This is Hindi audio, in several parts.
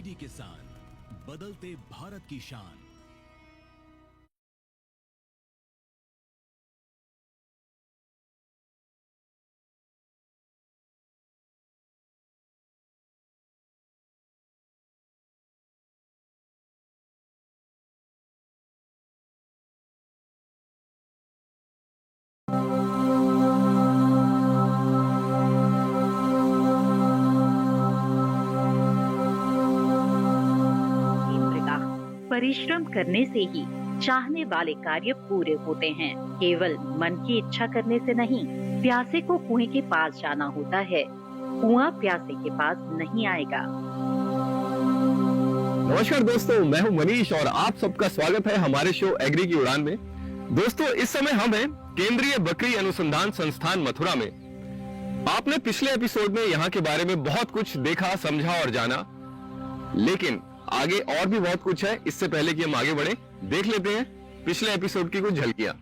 डीडी किसान, बदलते भारत की शान। परिश्रम करने से ही चाहने वाले कार्य पूरे होते हैं। केवल मन की इच्छा करने से नहीं, प्यासे को कुएं के पास जाना होता है। कुआं प्यासे के पास नहीं आएगा। नमस्कार दोस्तों, मैं हूं मनीष और आप सबका स्वागत है हमारे शो एग्री की उड़ान में। दोस्तों, इस समय हम हैं केंद्रीय बकरी अनुसंधान संस्थान मथुरा में। आपने पिछले एपिसोड में यहाँ के बारे में बहुत कुछ देखा, समझा और जाना, लेकिन आगे और भी बहुत कुछ है। इससे पहले कि हम आगे बढ़े, देख लेते हैं पिछले एपिसोड की कुछ झलकियां।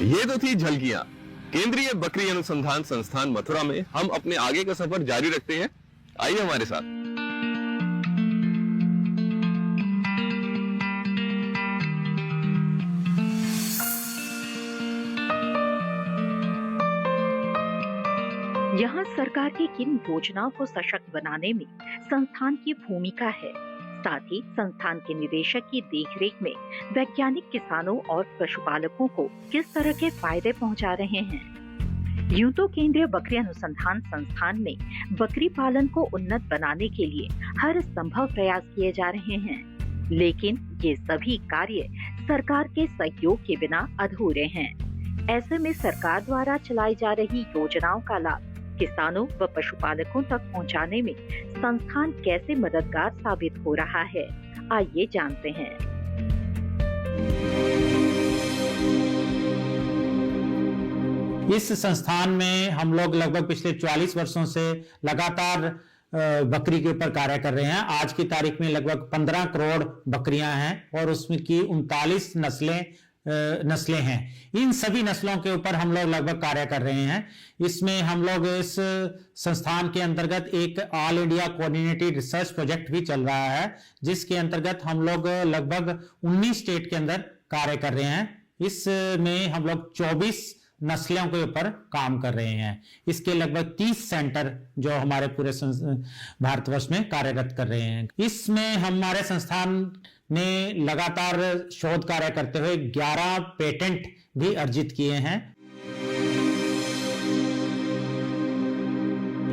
ये तो थी झलकियां। केंद्रीय बकरी अनुसंधान संस्थान मथुरा में हम अपने आगे का सफर जारी रखते हैं। आइए हमारे साथ। यहाँ सरकार की किन योजनाओं को सशक्त बनाने में संस्थान की भूमिका है, साथ ही संस्थान के निदेशक की देखरेख में वैज्ञानिक किसानों और पशुपालकों को किस तरह के फायदे पहुंचा रहे हैं। यूं तो केंद्रीय बकरी अनुसंधान संस्थान में बकरी पालन को उन्नत बनाने के लिए हर संभव प्रयास किए जा रहे हैं, लेकिन ये सभी कार्य सरकार के सहयोग के बिना अधूरे हैं। ऐसे में सरकार द्वारा चलाई जा रही योजनाओं का लाभ किसानों व पशुपालकों तक पहुंचाने में संस्थान कैसे मददगार साबित हो रहा है, आइए जानते हैं। इस संस्थान में हम लोग लगभग पिछले 44 वर्षों से लगातार बकरी के ऊपर कार्य कर रहे हैं। आज की तारीख में लगभग 15 करोड़ बकरियां हैं और उसमें की 39 नस्लें हैं। इन सभी नस्लों के ऊपर हम लोग लगभग कार्य कर रहे हैं। इसमें हम लोग इस संस्थान के अंतर्गत एक all India coordinated research project भी चल रहा है, जिसके अंतर्गत हम लोग लगभग 19 स्टेट के अंदर कार्य कर रहे हैं। इसमें हम लोग 24 नस्लों के ऊपर काम कर रहे हैं। इसके लगभग 30 सेंटर जो हमारे पूरे भारतवर्ष में कार्यरत कर रहे हैं। इसमें हमारे संस्थान ने लगातार शोध कार्य करते हुए 11 पेटेंट भी अर्जित किए हैं।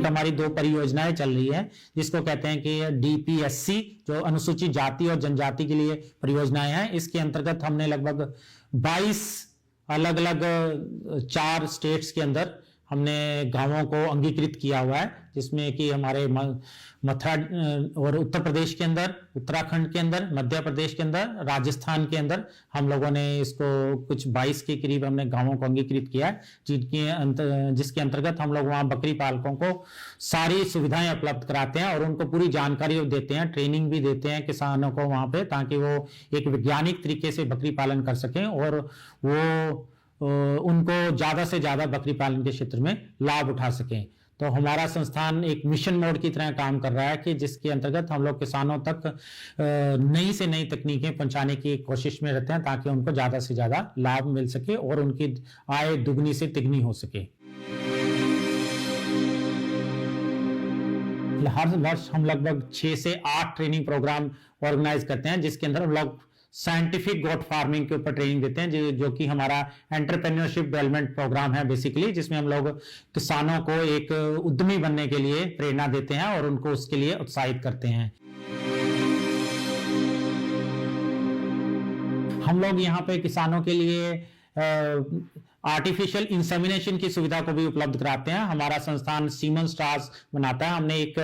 हमारी 2 परियोजनाएं चल रही है, जिसको कहते हैं कि DPSC जो अनुसूचित जाति और जनजाति के लिए परियोजनाएं हैं। इसके अंतर्गत हमने लगभग 22 अलग अलग 4 स्टेट्स के अंदर हमने गांवों को अंगीकृत किया हुआ है, जिसमें कि हमारे मथुरा और उत्तर प्रदेश के अंदर, उत्तराखंड के अंदर, मध्य प्रदेश के अंदर, राजस्थान के अंदर हम लोगों ने इसको कुछ 22 के करीब हमने गांवों को अंगीकृत किया है, जिसके अंतर्गत हम लोग वहाँ बकरी पालकों को सारी सुविधाएं उपलब्ध कराते हैं और उनको पूरी जानकारी देते हैं, ट्रेनिंग भी देते हैं किसानों को वहाँ पे, ताकि वो एक वैज्ञानिक तरीके से बकरी पालन कर सकें और वो उनको ज्यादा से ज्यादा बकरी पालन के क्षेत्र में लाभ उठा सकें। तो हमारा संस्थान एक मिशन मोड की तरह काम कर रहा है कि जिसके अंतर्गत हम लोग किसानों तक नई से नई तकनीकें पहुंचाने की कोशिश में रहते हैं, ताकि उनको ज्यादा से ज्यादा लाभ मिल सके और उनकी आय दुगनी से तिगनी हो सके। हर वर्ष हम लगभग 6 से 8 ट्रेनिंग प्रोग्राम ऑर्गेनाइज करते हैं, जिसके अंदर हम लोग साइंटिफिक गोट फार्मिंग के ऊपर ट्रेनिंग देते हैं, जो कि हमारा एंटरप्रेन्योरशिप डेवलपमेंट प्रोग्राम है बेसिकली, जिसमें हम लोग किसानों को एक उद्यमी बनने के लिए प्रेरणा देते हैं और उनको उसके लिए उत्साहित करते हैं। हम लोग यहाँ पे किसानों के लिए आर्टिफिशियल इंसेमिनेशन की सुविधा को भी उपलब्ध कराते हैं। हमारा संस्थान सीमन स्टार्स बनाता है। हमने एक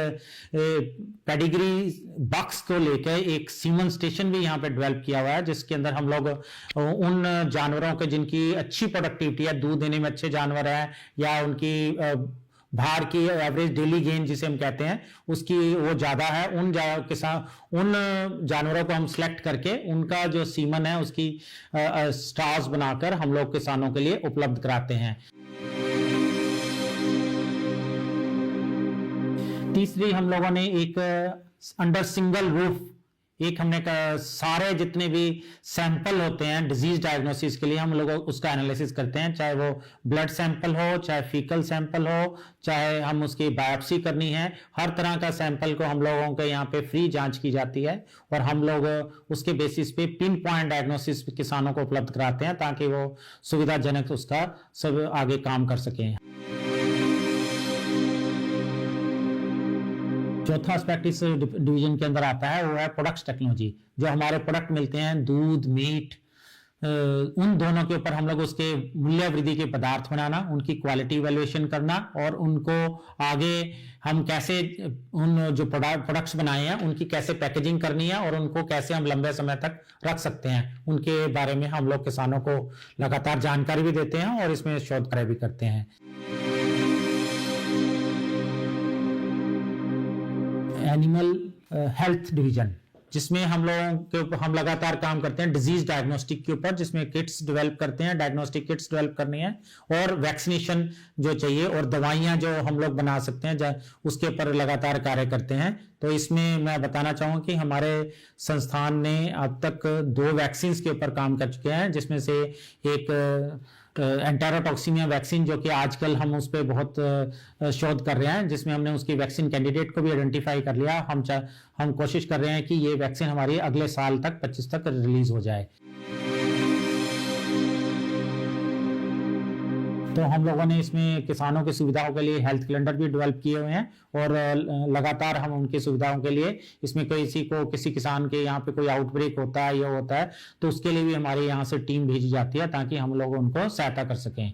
पेडिग्री बॉक्स को लेकर एक सीमन स्टेशन भी यहाँ पे डेवलप किया हुआ है, जिसके अंदर हम लोग उन जानवरों के जिनकी अच्छी प्रोडक्टिविटी है, दूध देने में अच्छे जानवर हैं या उनकी भार की एवरेज डेली गेन जिसे हम कहते हैं उसकी वो ज्यादा है, उन जानवरों को हम सिलेक्ट करके उनका जो सीमन है उसकी स्टार्स बनाकर हम लोग किसानों के लिए उपलब्ध कराते हैं। तीसरी हम लोगों ने एक अंडर सिंगल रूफ एक हमने सारे जितने भी सैंपल होते हैं डिजीज डायग्नोसिस के लिए हम लोग उसका एनालिसिस करते हैं, चाहे वो ब्लड सैंपल हो, चाहे फीकल सैंपल हो, चाहे हम उसकी बायोप्सी करनी है, हर तरह का सैंपल को हम लोगों के यहाँ पे फ्री जांच की जाती है और हम लोग उसके बेसिस पे पिन पॉइंट डायग्नोसिस किसानों को उपलब्ध कराते हैं ताकि वो सुविधाजनक उसका सब आगे काम कर सकें। चौथा एस्पेक्ट इस डिवीजन के अंदर आता है वो है प्रोडक्ट्स टेक्नोलॉजी। जो हमारे प्रोडक्ट मिलते हैं दूध, मीट, उन दोनों के ऊपर हम लोग उसके मूल्य वृद्धि के पदार्थ बनाना, उनकी क्वालिटी इवैल्यूएशन करना और उनको आगे हम कैसे उन जो प्रोडक्ट्स बनाए हैं उनकी कैसे पैकेजिंग करनी है और उनको कैसे हम लंबे समय तक रख सकते हैं, उनके बारे में हम लोग किसानों को लगातार जानकारी भी देते हैं और इसमें शोध कार्य भी करते हैं। एनिमल हेल्थ डिवीजन जिसमें हम लोगों के ऊपर हम लगातार काम करते हैं डिजीज डायग्नोस्टिक के ऊपर, जिसमें किट्स डेवलप करते हैं, डायग्नोस्टिक किट्स डेवलप करनी है और वैक्सीनेशन जो चाहिए और दवाइयां जो हम लोग बना सकते हैं उसके ऊपर लगातार कार्य करते हैं। तो इसमें मैं बताना चाहूँगा कि हमारे संस्थान ने अब तक 2 वैक्सीन के ऊपर काम कर चुके हैं, जिसमें से एक एंटेरोटॉक्सिमिया वैक्सीन जो कि आजकल हम उस पर बहुत शोध कर रहे हैं, जिसमें हमने उसकी वैक्सीन कैंडिडेट को भी आइडेंटिफाई कर लिया। हम कोशिश कर रहे हैं कि ये वैक्सीन हमारी अगले साल तक 25 तक रिलीज हो जाए। तो हम लोगों ने इसमें किसानों की सुविधाओं के लिए हेल्थ कैलेंडर भी डेवलप किए हुए हैं और लगातार हम उनकी सुविधाओं के लिए इसमें किसी किसान के यहाँ पे कोई आउटब्रेक होता है या होता है तो उसके लिए भी हमारे यहाँ से टीम भेजी जाती है ताकि हम लोग उनको सहायता कर सकें।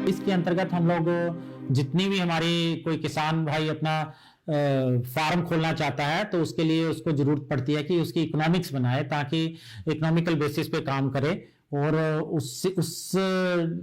इसके अंतर्गत हम लोग जितनी भी हमारी कोई किसान भाई अपना फार्म खोलना चाहता है तो उसके लिए उसको जरूरत पड़ती है कि उसकी इकोनॉमिक्स बनाए ताकि इकोनॉमिकल बेसिस पे काम करे और उस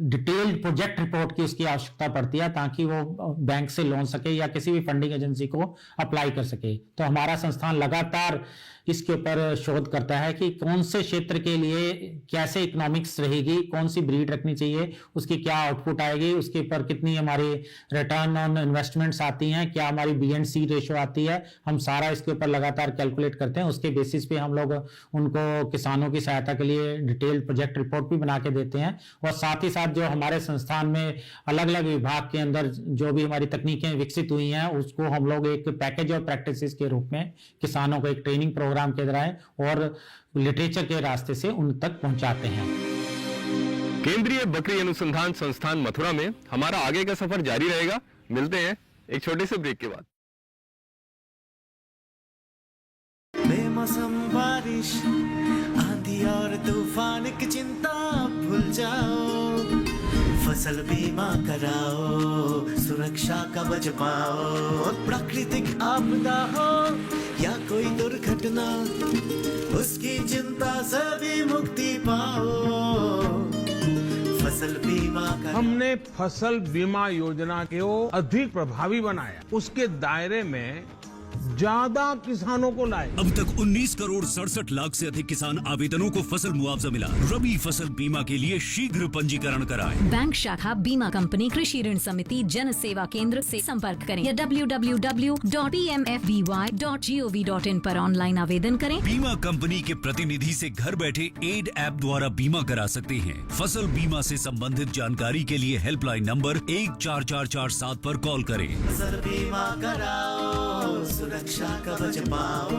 डिटेल्ड प्रोजेक्ट रिपोर्ट की उसकी आवश्यकता पड़ती है ताकि वो बैंक से लोन सके या किसी भी फंडिंग एजेंसी को अप्लाई कर सके। तो हमारा संस्थान लगातार इसके ऊपर शोध करता है कि कौन से क्षेत्र के लिए कैसे इकोनॉमिक्स रहेगी, कौन सी ब्रीड रखनी चाहिए, उसकी क्या आउटपुट आएगी, उसके ऊपर कितनी हमारी रिटर्न ऑन इन्वेस्टमेंट्स आती हैं, क्या हमारी B&C रेशो आती है। हम सारा इसके ऊपर लगातार कैलकुलेट करते हैं। उसके बेसिस पे हम लोग उनको किसानों की सहायता के लिए डिटेल्ड प्रोजेक्ट रिपोर्ट भी बना के देते हैं और साथ ही साथ जो हमारे संस्थान में अलग अलग विभाग के अंदर जो भी हमारी तकनीकें विकसित हुई हैं उसको हम लोग एक पैकेज ऑफ प्रैक्टिसेस के रूप में किसानों को एक ट्रेनिंग प्रोग्राम के द्वारा और लिटरेचर के रास्ते से उन तक पहुंचाते हैं। केंद्रीय बकरी अनुसंधान संस्थान मथुरा में हमारा आगे का सफर जारी रहेगा। मिलते हैं एक छोटे से ब्रेक के बाद। बेमौसम बारिश, आंधी और तूफान की चिंता भूल जाओ, फसल बीमा कराओ, सुरक्षा कवच पाओ। प्राकृतिक आपदा हो या कोई दुर्घटना, उसकी चिंता से भी मुक्ति पाओ। फसल बीमा हमने फसल बीमा योजना को अधिक प्रभावी बनाया, उसके दायरे में ज्यादा किसानों को लाए। अब तक 19 करोड़ 67 लाख से अधिक किसान आवेदनों को फसल मुआवजा मिला। रबी फसल बीमा के लिए शीघ्र पंजीकरण कराएं। बैंक शाखा, बीमा कंपनी, कृषि ऋण समिति, जन सेवा केंद्र से संपर्क करें या www.pmfby.gov.in पर ऑनलाइन आवेदन करें। बीमा कंपनी के प्रतिनिधि से घर बैठे एड ऐप द्वारा बीमा करा सकते हैं। फसल बीमा से संबंधित जानकारी के लिए हेल्पलाइन नंबर 14447 पर कॉल करें। फसल बीमा कराओ, सुरक्षा कवच पाओ।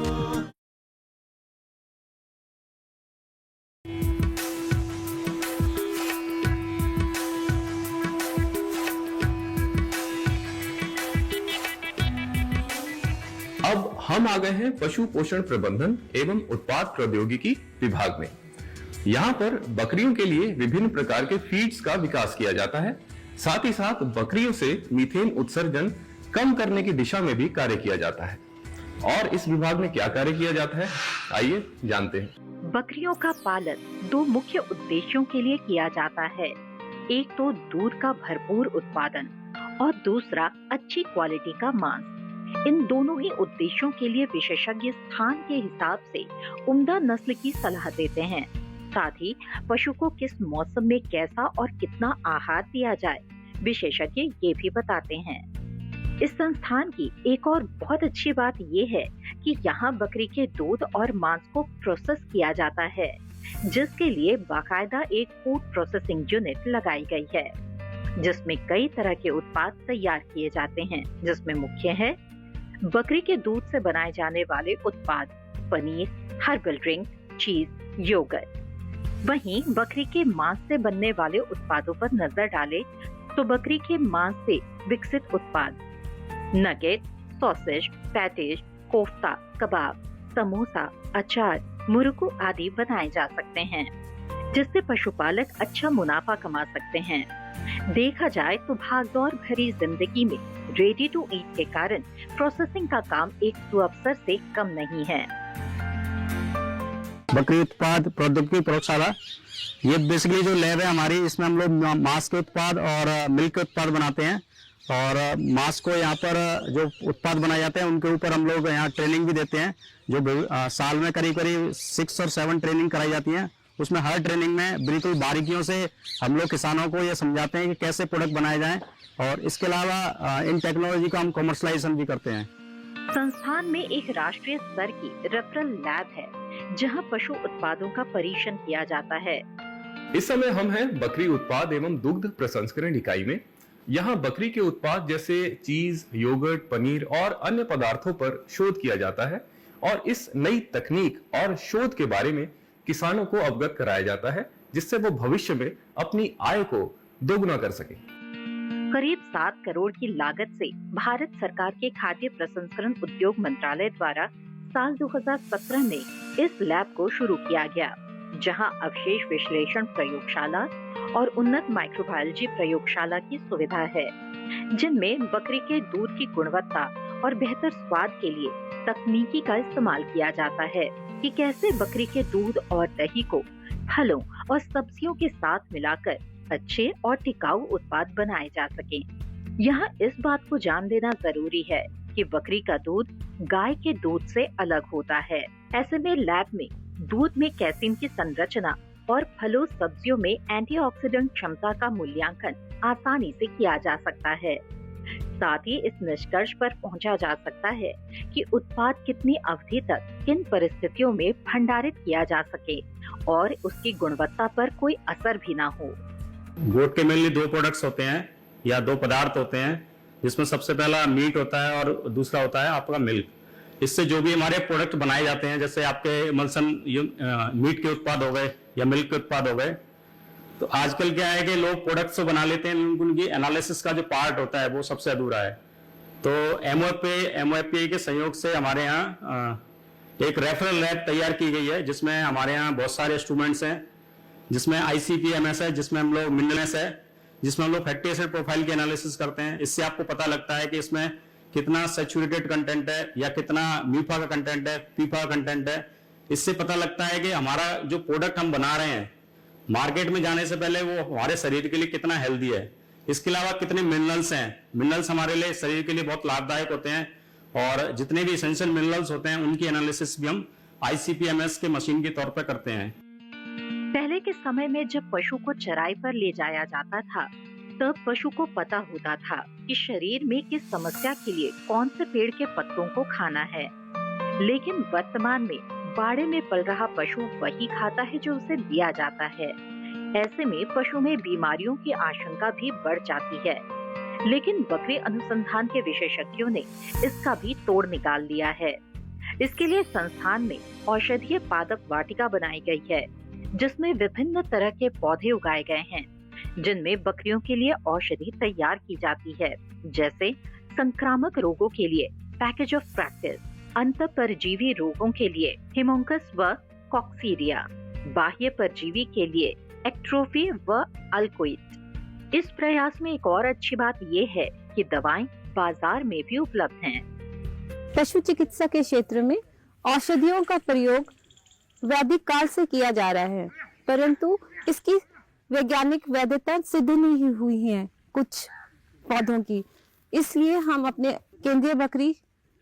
अब हम आ गए हैं पशु पोषण प्रबंधन एवं उत्पाद प्रौद्योगिकी विभाग में। यहाँ पर बकरियों के लिए विभिन्न प्रकार के फीड्स का विकास किया जाता है। साथ ही साथ बकरियों से मीथेन उत्सर्जन कम करने की दिशा में भी कार्य किया जाता है। और इस विभाग में क्या कार्य किया जाता है, आइए जानते हैं। बकरियों का पालन 2 मुख्य उद्देश्यों के लिए किया जाता है। एक तो दूध का भरपूर उत्पादन और दूसरा अच्छी क्वालिटी का मांस। इन दोनों ही उद्देश्यों के लिए विशेषज्ञ स्थान के हिसाब से उम्दा नस्ल की सलाह देते हैं। साथ ही पशु को किस मौसम में कैसा और कितना आहार दिया जाए, विशेषज्ञ ये भी बताते हैं। इस संस्थान की एक और बहुत अच्छी बात ये है कि यहाँ बकरी के दूध और मांस को प्रोसेस किया जाता है, जिसके लिए बाकायदा एक फूड प्रोसेसिंग यूनिट लगाई गई है, जिसमें कई तरह के उत्पाद तैयार किए जाते हैं, जिसमें मुख्य है बकरी के दूध से बनाए जाने वाले उत्पाद, पनीर, हर्बल ड्रिंक, चीज, योगर्ट। वहीं बकरी के मांस से बनने वाले उत्पादों पर नजर डालें तो बकरी के मांस से विकसित उत्पाद नगेट, सॉसेज, पैटीज, कोफ्ता, कबाब, समोसा, अचार, मुर्गू आदि बनाए जा सकते हैं, जिससे पशुपालक अच्छा मुनाफा कमा सकते हैं। देखा जाए तो भागदौड़ भरी जिंदगी में रेडी टू ईट के कारण प्रोसेसिंग का काम एक सुअवसर से कम नहीं है। बकरी उत्पाद प्रौद्योगिकी प्रयोगशाला, ये बेसिकली जो लैब है हमारी, इसमें हम लोग मांस के उत्पाद और मिल्क के उत्पाद बनाते हैं। और मांस को यहाँ पर जो उत्पाद बनाए जाते हैं उनके ऊपर हम लोग यहाँ ट्रेनिंग भी देते हैं, जो साल में करीब 6 और 7 ट्रेनिंग कराई जाती है। उसमें हर ट्रेनिंग में बिल्कुल बारीकियों से हम लोग किसानों को ये समझाते हैं कि कैसे प्रोडक्ट बनाए जाएं, और इसके अलावा इन टेक्नोलॉजी का हम कमर्शलाइजेशन भी करते हैं। संस्थान में एक राष्ट्रीय स्तर की रेफरल लैब है, जहां पशु उत्पादों का परीक्षण किया जाता है। इस समय हम हैं बकरी उत्पाद एवं दुग्ध प्रसंस्करण इकाई में। यहाँ बकरी के उत्पाद जैसे चीज, योगर्ट, पनीर और अन्य पदार्थों पर शोध किया जाता है, और इस नई तकनीक और शोध के बारे में किसानों को अवगत कराया जाता है, जिससे वो भविष्य में अपनी आय को दोगुना कर सके। करीब 7 करोड़ की लागत से भारत सरकार के खाद्य प्रसंस्करण उद्योग मंत्रालय द्वारा साल 2017 में इस लैब को शुरू किया गया, जहां अवशेष विश्लेषण प्रयोगशाला और उन्नत माइक्रोबायोलॉजी प्रयोगशाला की सुविधा है, जिनमें बकरी के दूध की गुणवत्ता और बेहतर स्वाद के लिए तकनीकी का इस्तेमाल किया जाता है कि कैसे बकरी के दूध और दही को फलों और सब्जियों के साथ मिलाकर अच्छे और टिकाऊ उत्पाद बनाए जा सके। यहाँ इस बात को जान लेना जरूरी है कि बकरी का दूध गाय के दूध से अलग होता है। ऐसे में लैब में दूध में कैसीन की संरचना और फलों सब्जियों में एंटीऑक्सीडेंट क्षमता का मूल्यांकन आसानी से किया जा सकता है। साथ ही इस निष्कर्ष पर पहुंचा जा सकता है कि उत्पाद कितनी अवधि तक किन परिस्थितियों में भंडारित किया जा सके और उसकी गुणवत्ता पर कोई असर भी ना हो। गोट के मेनली 2 प्रोडक्ट्स होते हैं या 2 पदार्थ होते हैं, जिसमें सबसे पहला मीट होता है और दूसरा होता है आपका मिल्क। इससे जो भी हमारे प्रोडक्ट बनाए जाते हैं, जैसे आपके मलसन मीट के उत्पाद हो गए या मिल्क के उत्पाद हो गए, तो आजकल क्या है कि लोग प्रोडक्ट्स तो बना लेते हैं, उनकी एनालिसिस का जो पार्ट होता है वो सबसे अधूरा है। तो MOFPI के सहयोग से हमारे यहाँ एक रेफरल लैब तैयार की गई है, जिसमें हमारे यहाँ बहुत सारे इंस्ट्रूमेंट्स हैं, जिसमें ICP-MS है, जिसमें हम लोग मिनरल्स है, जिसमें हम लोग फैटी एसिड प्रोफाइल की एनालिसिस करते हैं। इससे आपको पता लगता है कि इसमें कितना सैचुरेटेड कंटेंट है या कितना म्यूफा का कंटेंट है, पीफा का कंटेंट है। इससे पता लगता है कि हमारा जो प्रोडक्ट हम बना रहे हैं मार्केट में जाने से पहले वो हमारे शरीर के लिए कितना हेल्दी है। इसके अलावा कितने मिनरल्स हैं, मिनरल्स हमारे लिए शरीर के लिए बहुत लाभदायक होते हैं, और जितने भी एसेंशियल मिनरल्स होते हैं उनकी एनालिसिस भी हम ICP-MS के मशीन के तौर पर करते हैं। पहले के समय में जब पशु को चराई पर ले जाया जाता था, तब पशु को पता होता था कि शरीर में किस समस्या के लिए कौन से पेड़ के पत्तों को खाना है। लेकिन वर्तमान में बाड़े में पल रहा पशु वही खाता है जो उसे दिया जाता है। ऐसे में पशु में बीमारियों की आशंका भी बढ़ जाती है। लेकिन बकरी अनुसंधान के विशेषज्ञों ने इसका भी तोड़ निकाल लिया है। इसके लिए संस्थान में औषधीय पादप वाटिका बनाई गई है, जिसमें विभिन्न तरह के पौधे उगाए गए हैं, जिनमें बकरियों के लिए औषधि तैयार की जाती है, जैसे संक्रामक रोगों के लिए पैकेज ऑफ प्रैक्टिस, अंतःपरजीवी रोगों के लिए हिमोंकस व कॉक्सीरिया, बाह्य परजीवी के लिए एक्ट्रोफी व अल्कोइड। इस प्रयास में एक और अच्छी बात ये है कि दवाएं बाजार में भी उपलब्ध हैं। पशु चिकित्सा के क्षेत्र में औषधियों का प्रयोग वैदिक काल से किया जा रहा है, परंतु इसकी वैज्ञानिक वैधता सिद्ध नहीं हुई है कुछ पौधों की। इसलिए हम अपने केंद्रीय बकरी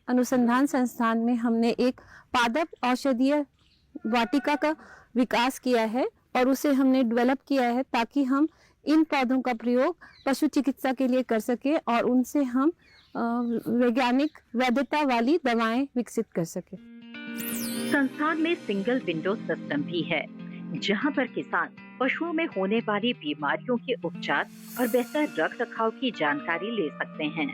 अनुसंधान संस्थान में हमने एक पादप औषधीय वाटिका का विकास किया है और उसे हमने डेवलप किया है ताकि हम इन पौधों का प्रयोग पशु चिकित्सा के लिए कर सके और उनसे हम वैज्ञानिक वैधता वाली दवाएं विकसित कर सके। संस्थान में सिंगल विंडो सिस्टम भी है, जहां पर किसान पशुओं में होने वाली बीमारियों के उपचार और बेहतर रख रखाव की जानकारी ले सकते हैं।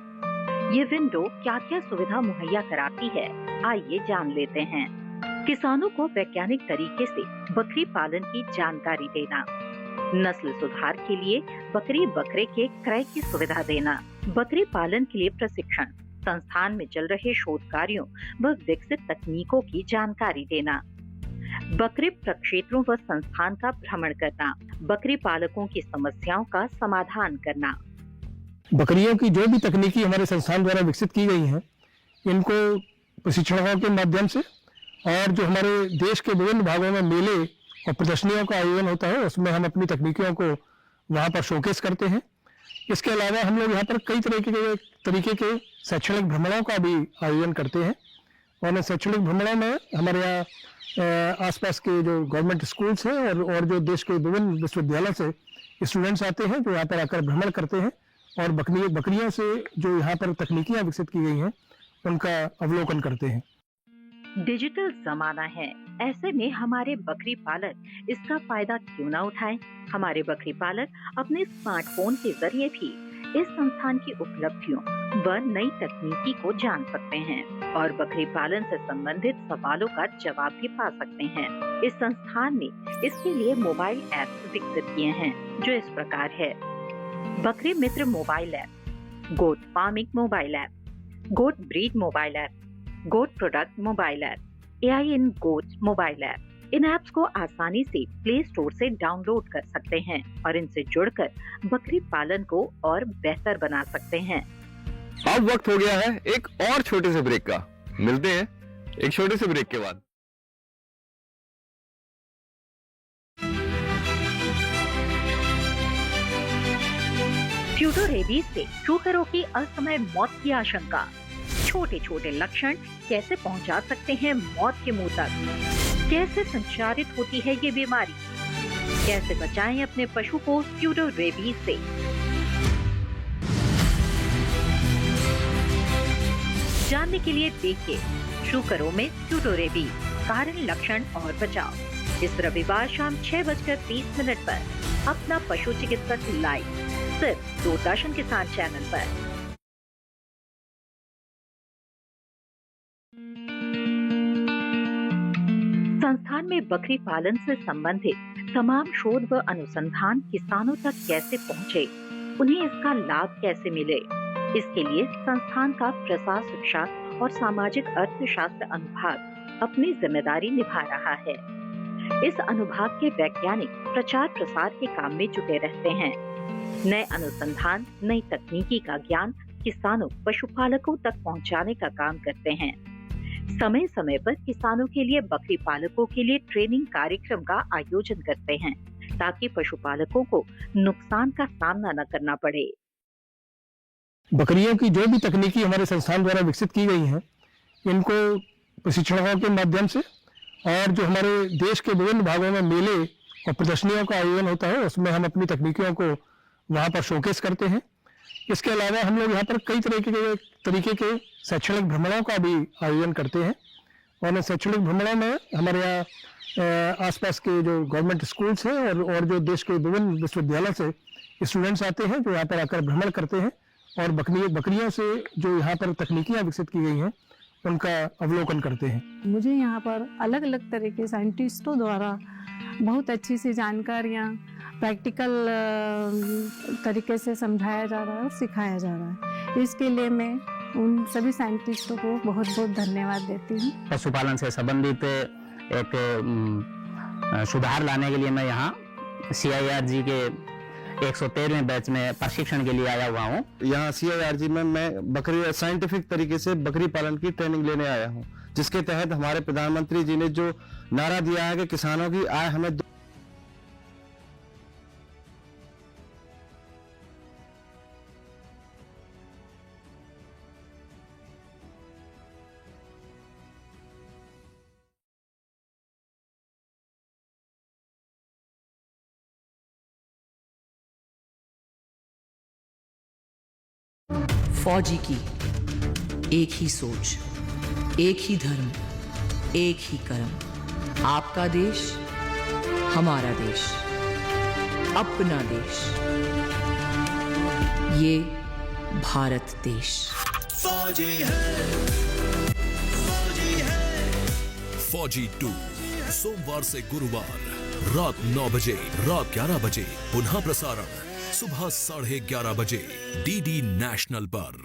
ये विंडो क्या क्या सुविधा मुहैया कराती है, आइए जान लेते हैं। किसानों को वैज्ञानिक तरीके से बकरी पालन की जानकारी देना, नस्ल सुधार के लिए बकरी बकरे के क्रय की सुविधा देना, बकरी पालन के लिए प्रशिक्षण, संस्थान में चल रहे शोध कार्यों व विकसित तकनीकों की जानकारी देना, बकरी प्रक्षेत्रों व संस्थान का भ्रमण करना, बकरी पालकों की समस्याओं का समाधान करना। बकरियों की जो भी तकनीकी हमारे संस्थान द्वारा विकसित की गई हैं, इनको प्रशिक्षणों के माध्यम से और जो हमारे देश के विभिन्न भागों में मेले और प्रदर्शनियों का आयोजन होता है उसमें हम अपनी तकनीकियों को वहाँ पर शोकेस करते हैं। इसके अलावा हम लोग यहाँ पर कई तरीके के शैक्षणिक भ्रमणों का भी आयोजन करते हैं और इन शैक्षणिक भ्रमणों में हमारे यहाँ आसपास के जो गवर्नमेंट स्कूल्स हैं और जो देश के विभिन्न विश्वविद्यालय से स्टूडेंट्स आते हैं जो यहाँ पर आकर भ्रमण करते हैं और बकरियों से जो यहाँ पर तकनीकियाँ विकसित की गई हैं उनका अवलोकन करते हैं। डिजिटल जमाना है, ऐसे में हमारे बकरी पालक इसका फायदा क्यों न उठाएं? हमारे बकरी पालक अपने स्मार्टफोन के जरिए भी इस संस्थान की उपलब्धियों व नई तकनीकी को जान सकते हैं और बकरी पालन से संबंधित सवालों का जवाब भी पा सकते हैं। इस संस्थान ने इसके लिए मोबाइल ऐप विकसित किए हैं जो इस प्रकार है: बकरी मित्र mobile app, goat farming mobile app, goat breed mobile app, goat product mobile app, AI in goat mobile app. इन ऐप्स को आसानी से प्ले स्टोर से डाउनलोड कर सकते हैं और इनसे जुड़कर बकरी पालन को और बेहतर बना सकते हैं। अब वक्त हो गया है एक और छोटे से ब्रेक का। मिलते हैं एक छोटे से ब्रेक के बाद। ट्यूडोरेबीज से शुकरों की असमय मौत की आशंका। छोटे छोटे लक्षण कैसे पहुंचा सकते हैं मौत के मुंह तक? कैसे संचारित होती है ये बीमारी? कैसे बचाएं अपने पशु को ट्यूडोरेबीज से? जानने के लिए देखिए शुकरों में ट्यूडोरेबीज, कारण, लक्षण और बचाव इस रविवार शाम 6:30 पर अपना पशु चिकित्सक लाइव सिर्फ दूरदर्शन किसान चैनल पर। संस्थान में बकरी पालन से संबंधित तमाम शोध व अनुसंधान किसानों तक कैसे पहुंचे, उन्हें इसका लाभ कैसे मिले, इसके लिए संस्थान का प्रसार, शिक्षा और सामाजिक अर्थशास्त्र अनुभाग अपनी जिम्मेदारी निभा रहा है। इस अनुभाग के वैज्ञानिक प्रचार प्रसार के काम में जुटे रहते हैं। नए अनुसंधान, नई तकनीकी का ज्ञान किसानों, पशुपालकों तक पहुंचाने का काम करते हैं। समय समय पर किसानों के लिए, बकरी पालकों के लिए ट्रेनिंग कार्यक्रम का आयोजन करते हैं ताकि पशुपालकों को नुकसान का सामना न करना पड़े। बकरियों की जो भी तकनीकी हमारे संस्थान द्वारा विकसित की गई हैं, इनको प्रशिक्षणों के माध्यम से और जो हमारे देश के विभिन्न भागों में मेले और प्रदर्शनियों का आयोजन होता है उसमें हम अपनी तकनीकियों को वहाँ पर शोकेस करते हैं। इसके अलावा हम लोग यहाँ पर कई तरीके के शैक्षणिक भ्रमणों का भी आयोजन करते हैं और इन शैक्षणिक भ्रमणों में हमारे यहाँ आसपास के जो गवर्नमेंट स्कूल्स हैं और जो देश के विभिन्न विश्वविद्यालय से स्टूडेंट्स आते हैं जो यहाँ पर आकर भ्रमण करते हैं और बकरियों से जो यहाँ पर तकनीकियाँ विकसित की गई हैं उनका अवलोकन करते हैं। मुझे यहाँ पर अलग अलग तरह के साइंटिस्टों द्वारा बहुत अच्छी सी जानकारियाँ प्रैक्टिकल तरीके से समझाया जा रहा है और सिखाया जा रहा है। इसके लिए मैं उन सभी साइंटिस्टों को बहुत बहुत धन्यवाद देती हूँ। पशुपालन से संबंधित एक सुधार लाने के लिए मैं यहाँ CIRG के 113वें बैच में प्रशिक्षण के लिए आया हुआ हूँ। यहाँ CIRG में मैं बकरी साइंटिफिक तरीके से बकरी पालन की ट्रेनिंग लेने आया हूँ, जिसके तहत हमारे प्रधानमंत्री जी ने जो नारा दिया है कि किसानों की आय हमें फौजी की एक ही सोच, एक ही धर्म, एक ही कर्म। आपका देश, हमारा देश, अपना देश, ये भारत देश। फौजी है, फौजी है। फौजी 2 सोमवार से गुरुवार रात 9 बजे, रात 11 बजे पुनः प्रसारण सुबह 11:30 बजे DD नेशनल पर।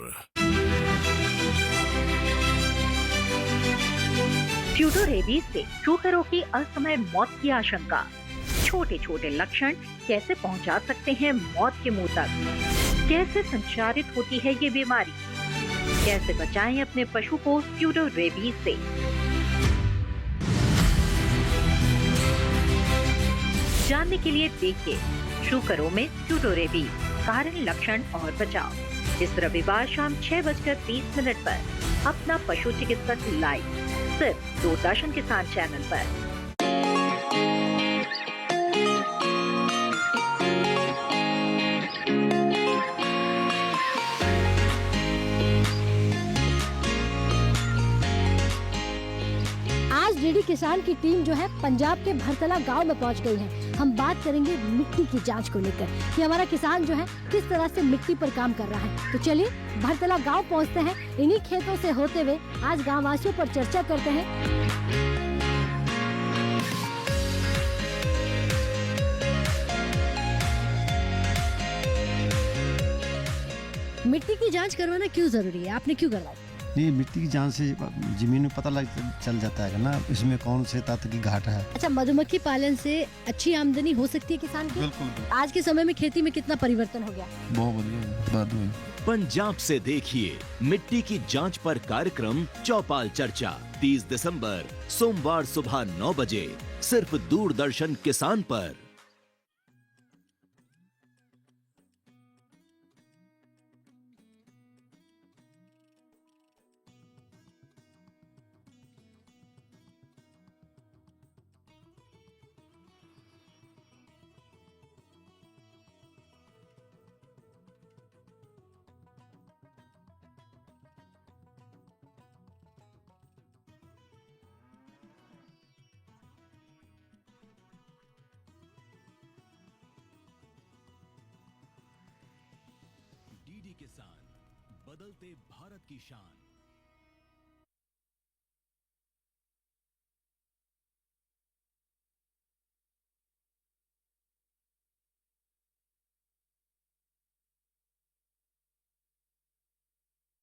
स्यूडोरेबीज से शुकरों की असमय मौत की आशंका। छोटे छोटे लक्षण कैसे पहुंचा सकते हैं मौत के मुंह तक? कैसे संचारित होती है ये बीमारी? कैसे बचाएं अपने पशु को स्यूडोरेबीज से? जानने के लिए देखिए शुकरों में स्यूडोरेबीज, कारण, लक्षण और बचाव इस रविवार शाम 6:30 पर अपना पशु चिकित्सक लाइव सिर्फ दूरदर्शन किसान चैनल पर। आज डीडी किसान की टीम जो है पंजाब के भरतला गांव में पहुंच गई है। हम बात करेंगे मिट्टी की जांच को लेकर कि हमारा किसान जो है किस तरह से मिट्टी पर काम कर रहा है। तो चलिए भरतला गांव पहुंचते हैं। इन्हीं खेतों से होते हुए आज गाँव वासियों पर चर्चा करते हैं। मिट्टी की जांच करवाना क्यों जरूरी है? आपने क्यों करवाई? नहीं, मिट्टी की जांच से जमीन में पता चल जाता है ना इसमें कौन से तत्व की घाट है। अच्छा, मधुमक्खी पालन से अच्छी आमदनी हो सकती है किसान की? बिल्कुल। आज के समय में खेती में कितना परिवर्तन हो गया? बहुत बढ़िया। पंजाब से देखिए मिट्टी की जांच पर कार्यक्रम चौपाल चर्चा 30 दिसंबर सोमवार सुबह 9 बजे सिर्फ दूरदर्शन किसान पर। DD किसान, बदलते भारत की शान।